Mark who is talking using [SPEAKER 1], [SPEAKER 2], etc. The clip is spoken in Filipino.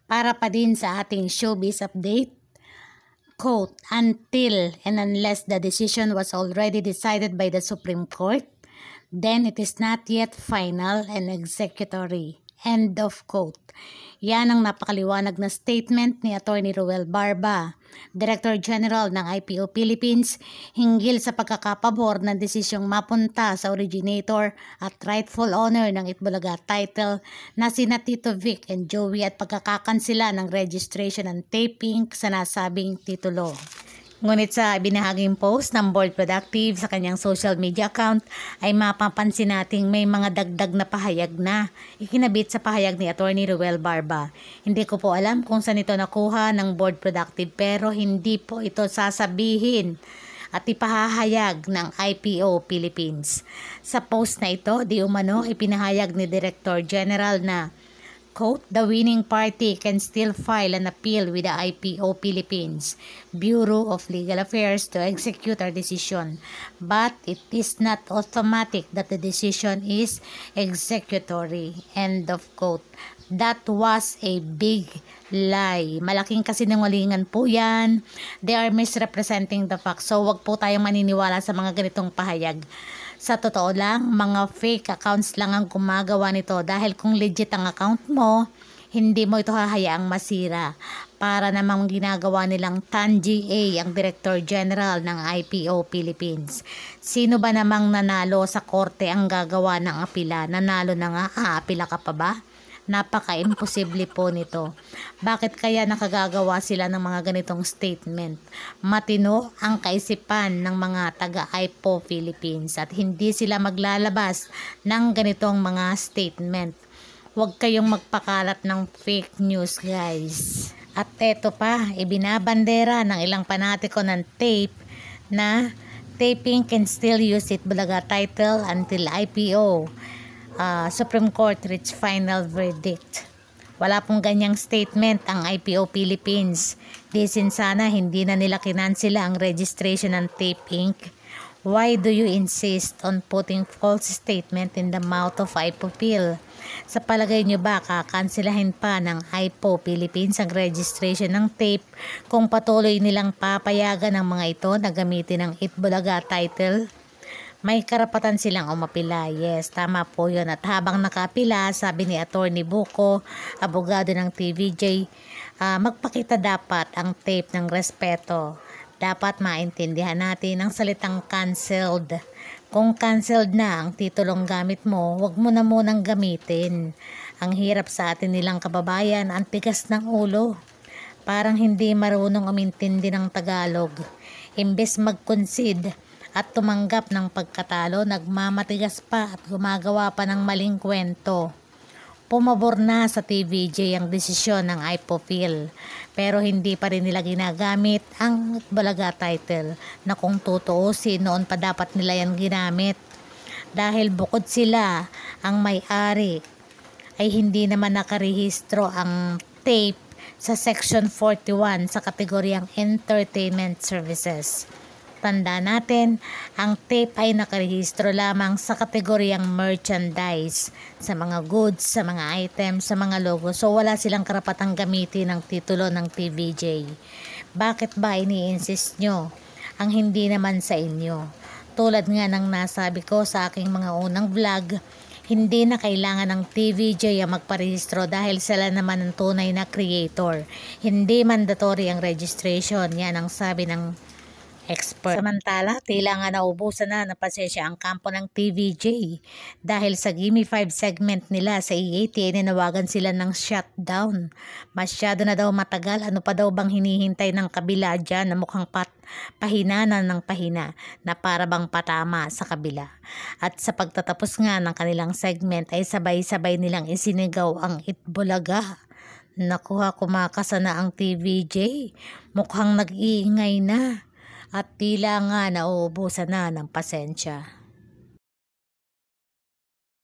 [SPEAKER 1] Para pa din sa ating showbiz update, quote, until and unless the decision was already decided by the Supreme Court, then it is not yet final and executory. End of quote. Yan ang napakaliwanag na statement ni Atty. Ruel Barba, Director General ng IPO Philippines, hinggil sa pagkakapabor ng desisyong mapunta sa originator at rightful owner ng Itbulaga title na sina Tito Vic and Joey at pagkakakansila ng registration and taping sa nasabing titulo. Ngunit sa binahaging post ng Board Productive sa kanyang social media account ay mapapansin nating may mga dagdag na pahayag na ikinabit sa pahayag ni Atty. Ruel Barba. Hindi ko po alam kung saan ito nakuha ng Board Productive pero hindi po ito sasabihin at ipahahayag ng IPO Philippines. Sa post na ito, di umano ipinahayag ni Director General na quote, the winning party can still file an appeal with the IPO Philippines Bureau of Legal Affairs to execute our decision, but it is not automatic that the decision is executory. End of quote. That was a big lie. Malaking kasinungalingan po yan. They are misrepresenting the facts. So wag po tayong maniniwala sa mga ganitong pahayag. Sa totoo lang, mga fake accounts lang ang gumagawa nito dahil kung legit ang account mo, hindi mo ito hahayaang masira. Para namang ginagawa nilang Tanji A, ang Director General ng IPO Philippines. Sino ba namang nanalo sa korte ang gagawa ng apila? Nanalo na nga, aapila ka pa ba? Napaka-imposible po nito. Bakit kaya nakagagawa sila ng mga ganitong statement? Matino ang kaisipan ng mga taga-IPO Philippines at hindi sila maglalabas ng ganitong mga statement. Huwag kayong magpakalat ng fake news, guys. At eto pa, ibinabandera ng ilang panatiko ng tape na taping can still use Itbulaga title until IPO Supreme Court reach final verdict. Wala pong ganyang statement ang IPO Philippines. Disin sana hindi na nila kinansila ang registration ng Tape Inc. Why do you insist on putting false statement in the mouth of IPO Phil? Sa palagay nyo ba kakansilahin pa ng IPO Philippines ang registration ng tape kung patuloy nilang papayagan ng mga ito na gamitin ang Itbulaga title? May karapatan silang umapila. Yes, tama po yun. At habang nakapila, sabi ni Atty. Buko, abogado ng TVJ, magpakita dapat ang tape ng respeto. Dapat maintindihan natin ang salitang cancelled. Kung cancelled na ang titulong gamit mo, wag mo na munang gamitin. Ang hirap sa atin nilang kababayan, ang tigas ng ulo. Parang hindi marunong umintindi ng Tagalog. Imbes mag-concede at tumanggap ng pagkatalo, nagmamatigas pa at gumagawa pa ng maling kwento. Pumabor na sa TVJ ang desisyon ng IPO Phil, pero hindi pa rin nila ginagamit ang Itbulaga title na kung tutuusin noon pa dapat nila yan ginamit. Dahil bukod sila ang may-ari, ay hindi naman nakarehistro ang tape sa Section 41 sa kategoryang Entertainment Services. Tanda natin, ang tape ay nakarehistro lamang sa kategoryang merchandise, sa mga goods, sa mga items, sa mga logo. So wala silang karapatang gamitin ang titulo ng TVJ. Bakit ba ini-insist nyo ang hindi naman sa inyo? Tulad nga ng nasabi ko sa aking mga unang vlog, hindi na kailangan ng TVJ ang magparehistro dahil sila naman ang tunay na creator. Hindi mandatory ang registration, yan ang sabi ng expert. Samantala, tila nga naubusan na ng pasensya ang kampo ng TVJ dahil sa Gimme 5 segment nila sa E80 ay nanawagan sila ng shutdown. Masyado na daw matagal, ano pa daw bang hinihintay ng kabila dyan na mukhang pahina na ng pahina na para bang patama sa kabila. At sa pagtatapos nga ng kanilang segment ay sabay-sabay nilang isinigaw ang Itbulaga. Nakuha, kumakasa na ang TVJ, mukhang nag-iingay na. At tila nga nauubusan na ng pasensya.